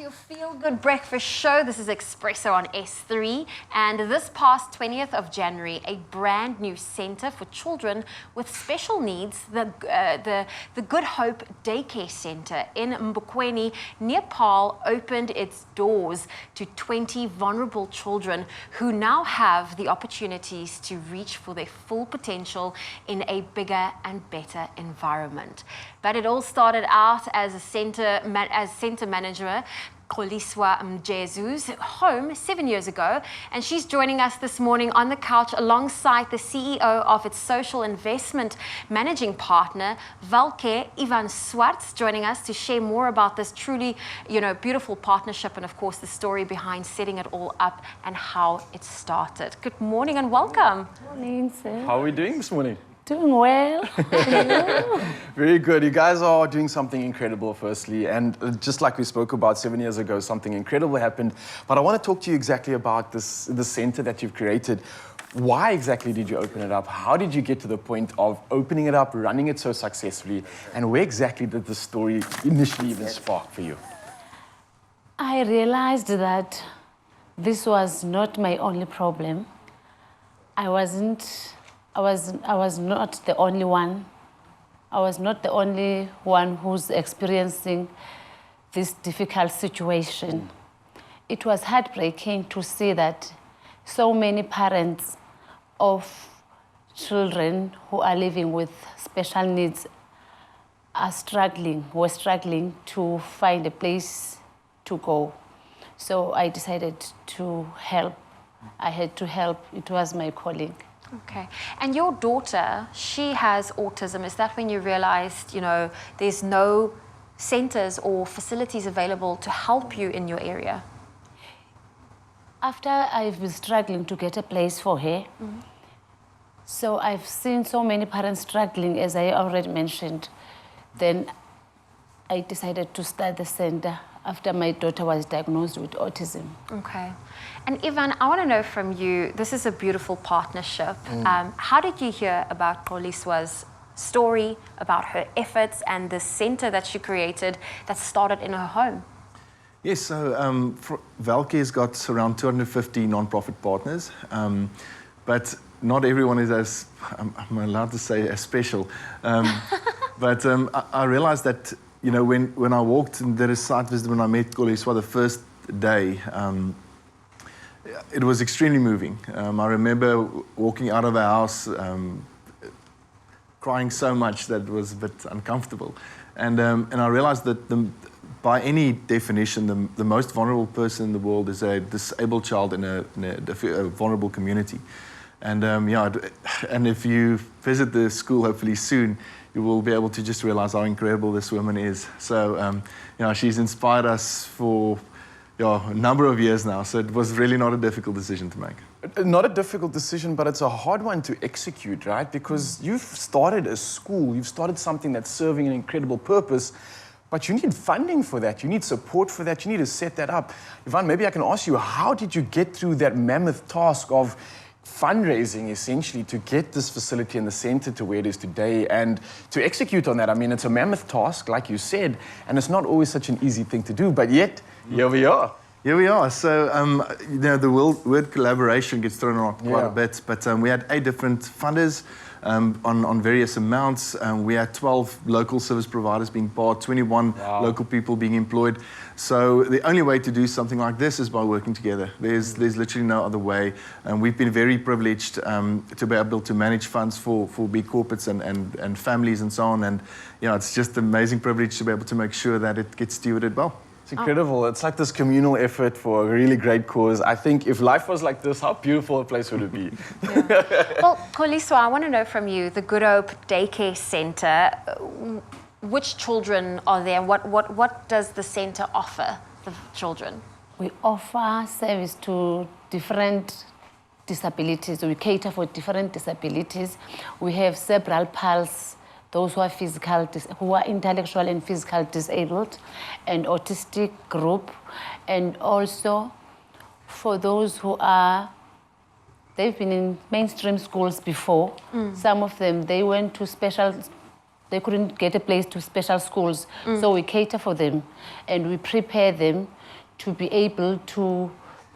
to your Feel Good Breakfast show. This is Expresso on S3, and this past 20th of January, a brand new centre for children with special needs, the Good Hope Daycare Centre in Mbekweni, near Paarl, opened its doors to 20 vulnerable children who now have the opportunities to reach for their full potential in a bigger and better environment. But it all started out as a centre manager, Xoliswa Mjezu's home 7 years ago, and she's joining us this morning on the couch alongside the CEO of its social investment managing partner, Valcare, Swartz, joining us to share more about this truly, beautiful partnership and, of course, the story behind setting it all up and how it started. Good morning and welcome. Good morning, sir. How are we doing this morning? Doing well. Very good. You guys are doing something incredible, firstly. And just like we spoke about 7 years ago, something incredible happened. But I want to talk to you exactly about the center that you've created. Why exactly did you open it up? How did you get to the point of opening it up, running it so successfully? And where exactly did the story initially even spark for you? I realized that this was not my only problem. I was not the only one. I was not the only one who's experiencing this difficult situation. It was heartbreaking to see that so many parents of children who are living with special needs were struggling to find a place to go. So I decided to help. I had to help. It was my calling. Okay. And your daughter, she has autism. Is that when you realized, there's no centers or facilities available to help you in your area? After I've been struggling to get a place for her, so I've seen so many parents struggling, as I already mentioned, then I decided to start the center after my daughter was diagnosed with autism. Okay. And Ivan, I want to know from you, this is a beautiful partnership. How did you hear about Xoliswa's story, about her efforts and the center that she created that started in her home? Yes, so Valcare's got around 250 non-profit partners, but not everyone is as, I'm allowed to say, as special. But I realized that when I walked and did a site visit, when I met Xoliswa the first day, it was extremely moving. I remember walking out of the house, crying so much that it was a bit uncomfortable. And I realized that by any definition, the most vulnerable person in the world is a disabled child in a vulnerable community. And and if you visit the school, hopefully soon, you will be able to just realize how incredible this woman is. So, she's inspired us for a number of years now, so it was really not a difficult decision to make. Not a difficult decision, but it's a hard one to execute, right? Because you've started a school, you've started something that's serving an incredible purpose, but you need funding for that, you need support for that, you need to set that up. Ivan, maybe I can ask you, how did you get through that mammoth task of fundraising, essentially, to get this facility in the center to where it is today and to execute on that? I mean, it's a mammoth task, like you said, and it's not always such an easy thing to do, but yet, here we are. Here we are. So, the word collaboration gets thrown around quite a bit, but we had 8 different funders on various amounts. We had 12 local service providers being part, 21 local people being employed. So the only way to do something like this is by working together. There's literally no other way. And we've been very privileged to be able to manage funds for big corporates and families and so on. And it's just an amazing privilege to be able to make sure that it gets stewarded well. It's incredible. It's like this communal effort for a really great cause. I think if life was like this, how beautiful a place would it be? Well, Xoliswa, I want to know from you, the Good Hope Daycare Centre, which children are there? What does the centre offer the children? We offer service to different disabilities. We cater for different disabilities. We have cerebral palsy, those who are intellectual and physical disabled, and autistic group, and also for those who they've been in mainstream schools before. Some of them, they went to special they couldn't get a place to special schools. So we cater for them and we prepare them to be able to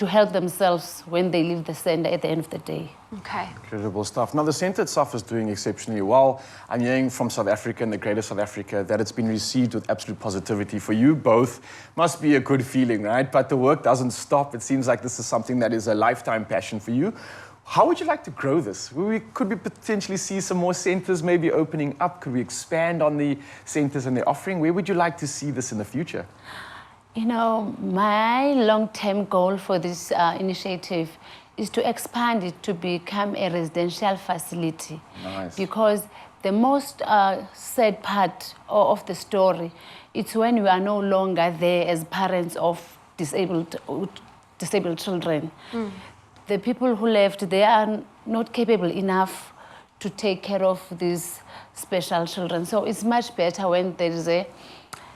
help themselves when they leave the center at the end of the day. Okay. Incredible stuff. Now, the centre itself is doing exceptionally well. I'm hearing from South Africa and the greater South Africa that it's been received with absolute positivity. For you both, must be a good feeling, right? But the work doesn't stop. It seems like this is something that is a lifetime passion for you. How would you like to grow this? Could we potentially see some more centres maybe opening up? Could we expand on the centres and their offering? Where would you like to see this in the future? You know, my long-term goal for this initiative is to expand it to become a residential facility. Nice. Because the most sad part of the story, it's when we are no longer there as parents of disabled children. The people who left, they are not capable enough to take care of these special children. So it's much better when there is a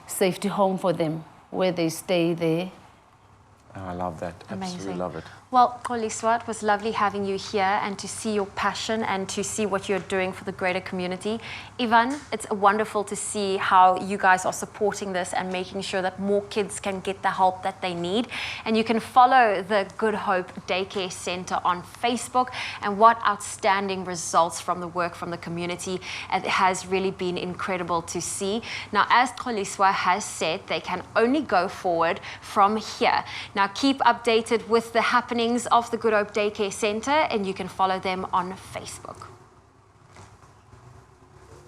safety home for them, where they stay there. Oh, I love that. Amazing. Absolutely love it. Well, Xoliswa, it was lovely having you here and to see your passion and to see what you're doing for the greater community. Ivan, it's wonderful to see how you guys are supporting this and making sure that more kids can get the help that they need. And you can follow the Good Hope Daycare Centre on Facebook. And what outstanding results from the work from the community. It has really been incredible to see. Now, as Xoliswa has said, they can only go forward from here. Now, keep updated with the happenings of the Good Hope Daycare Centre and you can follow them on Facebook.